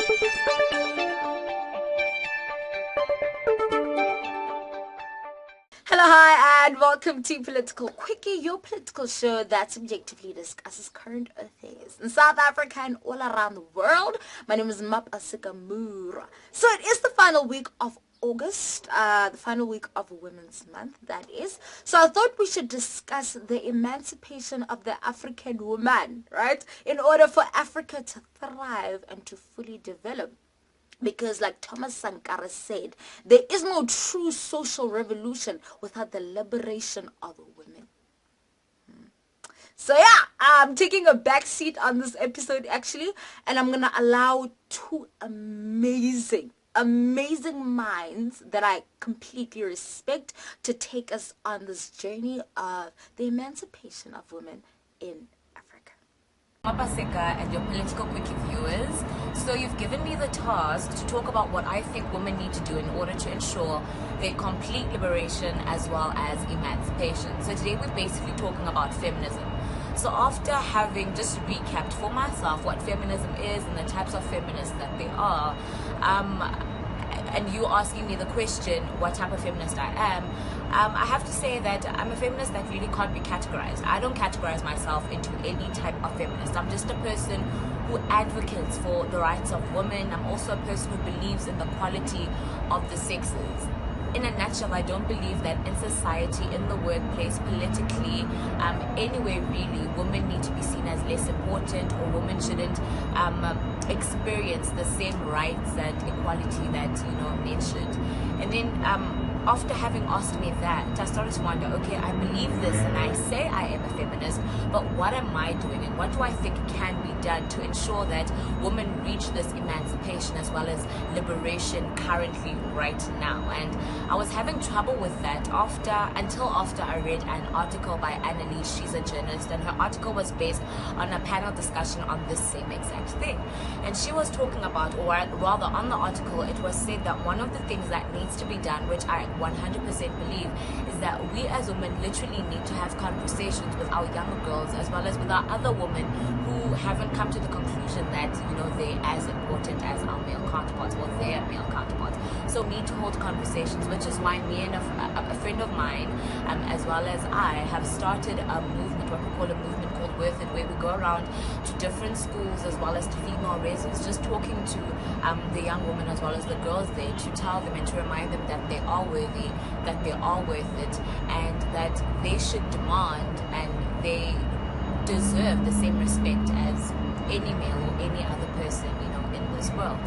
Hello, hi, and welcome to Political Quickie, your political show that subjectively discusses current affairs in South Africa and all around the world. My name is Mapasikamura. So it is the final week of August, the final week of Women's Month, that is. So I thought we should discuss the emancipation of the African woman, right? In order for Africa to thrive and to fully develop. Because like Thomas Sankara said, there is no true social revolution without the liberation of women. So yeah, I'm taking a back seat on this episode actually, and I'm going to allow two amazing minds that I completely respect to take us on this journey of the emancipation of women in Africa. Mapaseka and your Political Quickie viewers. So you've given me the task to talk about what I think women need to do in order to ensure their complete liberation as well as emancipation. So today we're basically talking about feminism. So after having just recapped for myself what feminism is and the types of feminists that there are, and you asking me the question what type of feminist I am, I have to say that I'm a feminist that really can't be categorized. I don't categorize myself into any type of feminist. I'm just a person who advocates for the rights of women. I'm also a person who believes in the quality of the sexes. In a nutshell, I don't believe that in society, in the workplace, politically, anywhere really, women need to be seen as less important, or women shouldn't experience the same rights and equality that, men should. And then after having asked me that, I started to wonder, okay, I believe this and I say I am a feminist, but what am I doing and what do I think can be done to ensure that women reach this emancipation as well as liberation currently right now? And I was having trouble with that until after I read an article by Annalise. She's a journalist, and her article was based on a panel discussion on this same exact thing. And she was talking about, or rather on the article, it was said that one of the things that needs to be done, which I 100% believe, is that we as women literally need to have conversations with our younger girls as well as with our other women who haven't come to the conclusion that they're as important as our male counterparts or their male counterparts. So we need to hold conversations, which is why me and a friend of mine as well as I have started a movement, what we call a movement called Worth It, where we go around to different schools as well as to female residents, just talking to the young women as well as the girls there, to tell them and to remind them that they are worthy, that they are worth it, and that they should demand and they deserve the same respect as any male or any other person in this world.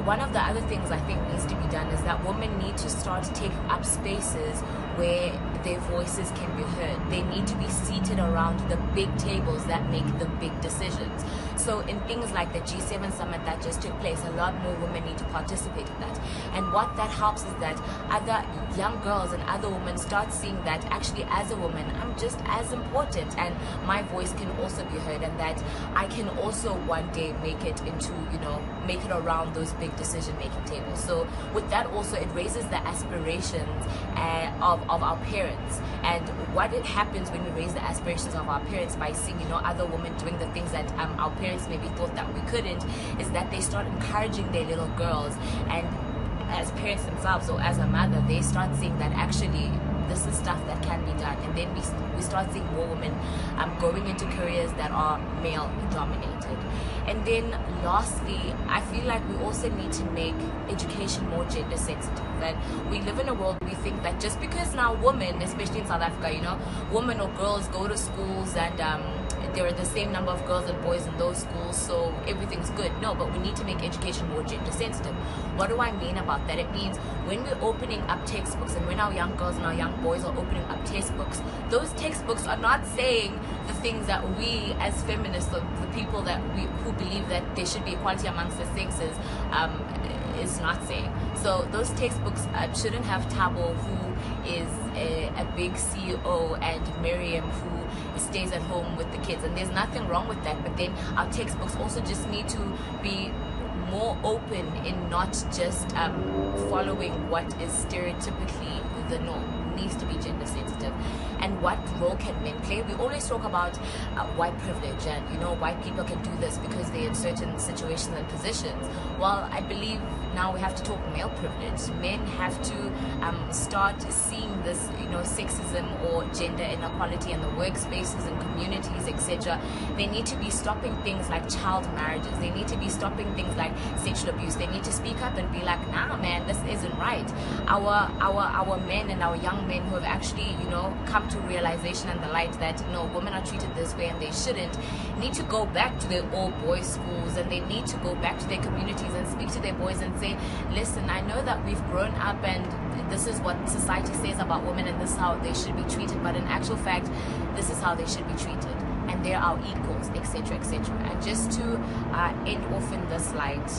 One of the other things I think needs to be done is that women need to start taking up spaces where their voices can be heard. They need to be seated around the big tables that make the big decisions. So in things like the G7 summit that just took place, a lot more women need to participate in that. And what that helps is that other young girls and other women start seeing that actually as a woman, I'm just as important and my voice can also be heard, and that I can also one day make it into, make it around those big decision-making tables. So with that also, it raises the aspirations of our parents. And what it happens when we raise the aspirations of our parents by seeing, other women doing the things that our parents maybe thought that we couldn't, is that they start encouraging their little girls, and as parents themselves or as a mother, they start seeing that actually this is stuff that can be done. And then we start seeing more women going into careers that are male dominated. And then lastly, I feel like we also need to make education more gender sensitive. That we live in a world where we think that just because now women, especially in South Africa, women or girls go to schools and there are the same number of girls and boys in those schools, so everything's good. No, but we need to make education more gender sensitive. What do I mean about that? It means when we're opening up textbooks and when our young girls and our young boys are opening up textbooks, those textbooks are not saying the things that we as feminists, or the people that who believe that there should be equality amongst the sexes, is not saying. So those textbooks shouldn't have Tabo, who is a big CEO, and Miriam, who stays at home with the kids, and there's nothing wrong with that. But then our textbooks also just need to be more open in not just following what is stereotypically the norm. needs to be gender sensitive. And what role can men play? We always talk about white privilege and, you know, white people can do this because they're in certain situations and positions. Well, I believe now we have to talk male privilege. Men have to start seeing this, you know, sexism or gender inequality in the workspaces and communities, etc. They need to be stopping things like child marriages. They need to be stopping things like sexual abuse. They need to speak up and be like, nah, man, this isn't right. Our men and our young men who have actually, you know, come to realization and the light that, you know, women are treated this way and they shouldn't, need to go back to their all-boys schools, and they need to go back to their communities and speak to their boys and say, listen, I know that we've grown up and this is what society says about women and this is how they should be treated, but in actual fact, this is how they should be treated, and they're our equals, etc., etc. And just to end off in this light,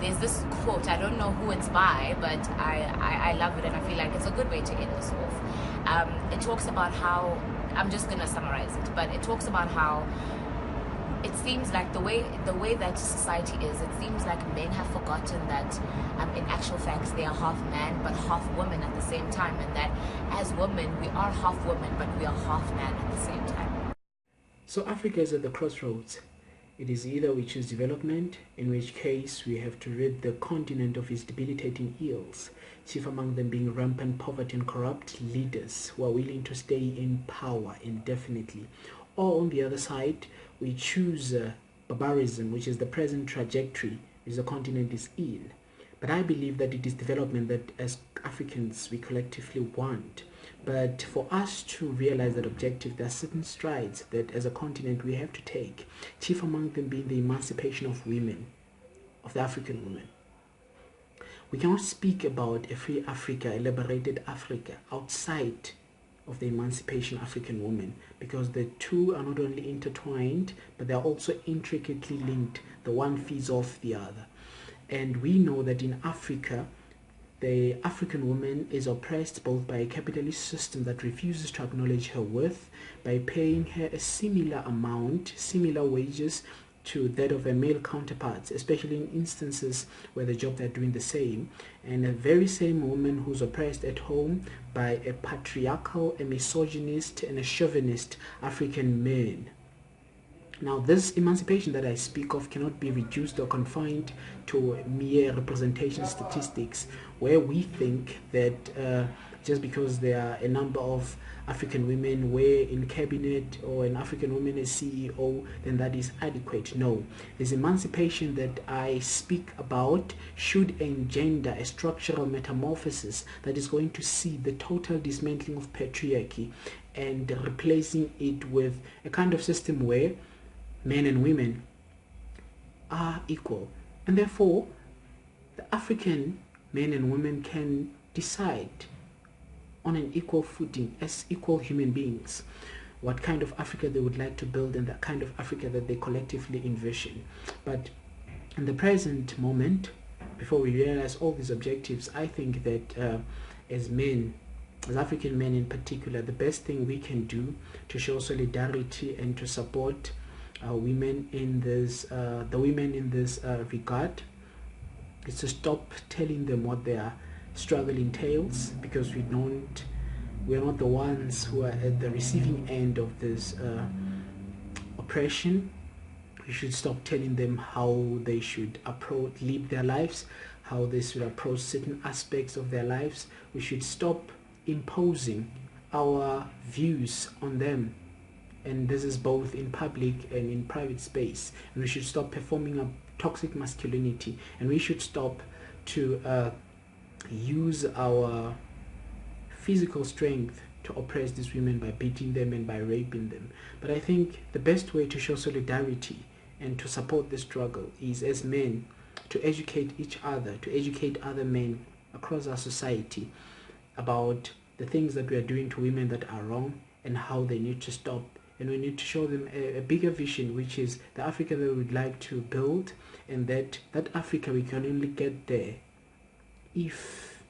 there's this quote, I don't know who it's by, but I love it and I feel like it's a good way to end this off. It talks about how, I'm just gonna summarize it, but it talks about how it seems like the way that society is, it seems like men have forgotten that in actual facts they are half man but half woman at the same time, and that as women we are half woman but we are half man at the same time. So Africa is at the crossroads. It is either we choose development, in which case we have to rid the continent of its debilitating ills, chief among them being rampant poverty and corrupt leaders who are willing to stay in power indefinitely. Or on the other side, we choose barbarism, which is the present trajectory which the continent is in. But I believe that it is development that as Africans we collectively want. But for us to realize that objective, there are certain strides that as a continent we have to take, chief among them being the emancipation of women, of the African women. We cannot speak about a free Africa, a liberated Africa, outside of the emancipation of African women, because the two are not only intertwined, but they are also intricately linked. The one feeds off the other. And we know that in Africa, the African woman is oppressed both by a capitalist system that refuses to acknowledge her worth, by paying her a similar amount, similar wages to that of her male counterparts, especially in instances where the job they're doing the same, and a very same woman who's oppressed at home by a patriarchal, a misogynist, and a chauvinist African man. Now, this emancipation that I speak of cannot be reduced or confined to mere representation statistics, where we think that just because there are a number of African women were in cabinet or an African woman is CEO, then that is adequate. No, this emancipation that I speak about should engender a structural metamorphosis that is going to see the total dismantling of patriarchy and replacing it with a kind of system where men and women are equal, and therefore the African men and women can decide on an equal footing as equal human beings what kind of Africa they would like to build and the kind of Africa that they collectively envision. But in the present moment, before we realize all these objectives, I think that as men, as African men in particular, the best thing we can do to show solidarity and to support women in this, the women in this regard, is to stop telling them what their struggle entails, because we're not the ones who are at the receiving end of this oppression. We should stop telling them how they should live their lives, how they should approach certain aspects of their lives. We should stop imposing our views on them, and this is both in public and in private space. And we should stop performing a toxic masculinity, and we should stop to use our physical strength to oppress these women by beating them and by raping them. But I think the best way to show solidarity and to support the struggle is as men to educate each other, to educate other men across our society about the things that we are doing to women that are wrong and how they need to stop. And we need to show them a bigger vision, which is the Africa that we would like to build, and that Africa we can only get there if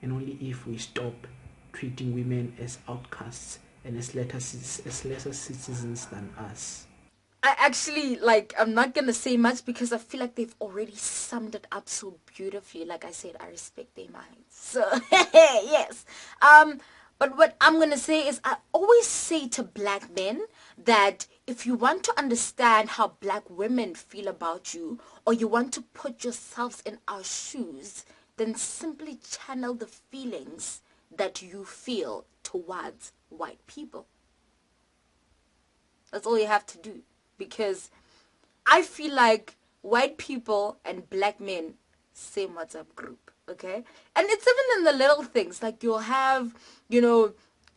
and only if we stop treating women as outcasts and as lesser citizens than us. I actually, like, I'm not going to say much because I feel like they've already summed it up so beautifully. Like I said, I respect their minds. So, yes. But what I'm going to say is I always say to black men that if you want to understand how black women feel about you, or you want to put yourselves in our shoes, then simply channel the feelings that you feel towards white people. That's all you have to do. Because I feel like white people and black men, same WhatsApp group, okay? And it's even in the little things, like you'll have, you know,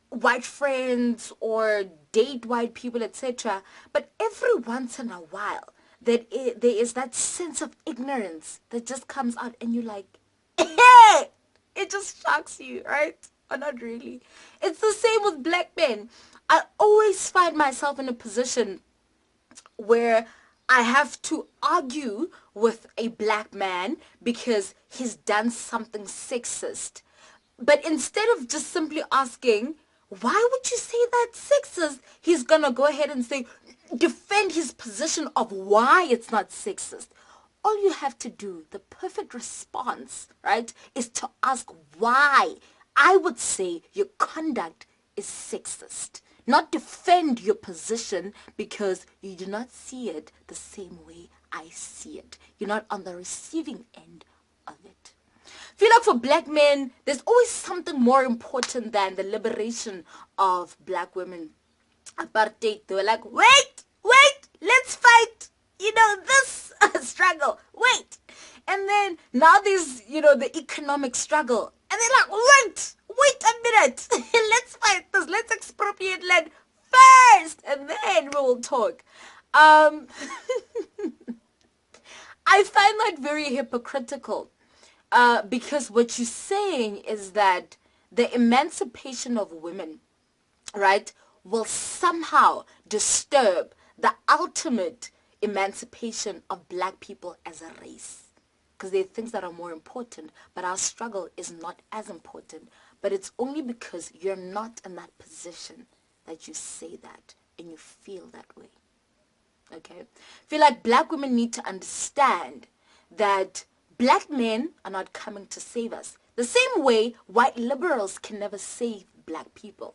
white friends or date white people, etc. But every once in a while, there is that sense of ignorance that just comes out and you're like, hey! It just shocks you, right? Or not really. It's the same with black men. I always find myself in a position where I have to argue with a black man because he's done something sexist. But instead of just simply asking, why would you say that's sexist? He's going to go ahead and say, defend his position of why it's not sexist. All you have to do, the perfect response, right, is to ask why. I would say your conduct is sexist. Not defend your position because you do not see it the same way I see it. You're not on the receiving end of it. I feel like for black men, there's always something more important than the liberation of black women. Apartheid, they were like, wait, let's fight, this struggle, wait. And then now there's, the economic struggle. And they're like, wait a minute. Let's fight this. Let's expropriate land first. And then we will talk. I find that very hypocritical. Because what you're saying is that the emancipation of women, right, will somehow disturb the ultimate emancipation of black people as a race. Because there are things that are more important, but our struggle is not as important. But it's only because you're not in that position that you say that and you feel that way. Okay? I feel like black women need to understand that black men are not coming to save us. The same way white liberals can never save black people.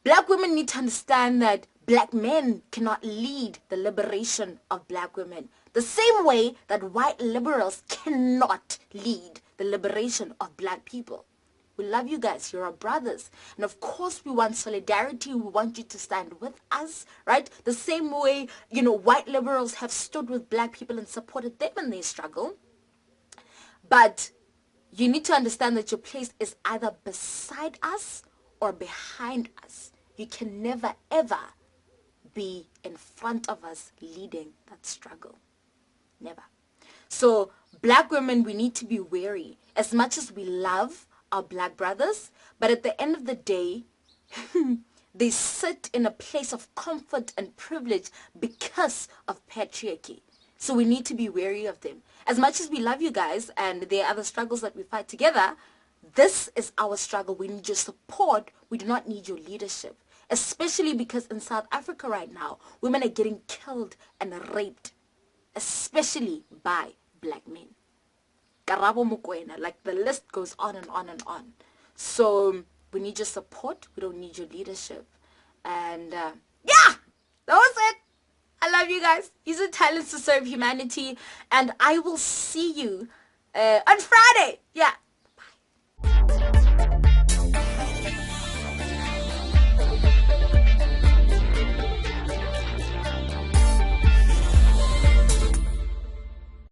Black women need to understand that black men cannot lead the liberation of black women. The same way that white liberals cannot lead the liberation of black people. We love you guys. You're our brothers. And of course, we want solidarity. We want you to stand with us, right? The same way, white liberals have stood with black people and supported them in their struggle. But you need to understand that your place is either beside us or behind us. You can never, ever be in front of us leading that struggle. Never. So black women, we need to be wary. As much as we love our black brothers, but at the end of the day, they sit in a place of comfort and privilege because of patriarchy. So we need to be wary of them. As much as we love you guys and there are other struggles that we fight together, this is our struggle. We need your support. We do not need your leadership. Especially because in South Africa right now, women are getting killed and raped. Especially by black men. Karabo Mokoena, like the list goes on and on and on. So we need your support. We don't need your leadership. And yeah, that was it. I love you guys. Use your talents to serve humanity. And I will see you on Friday. Yeah. Bye.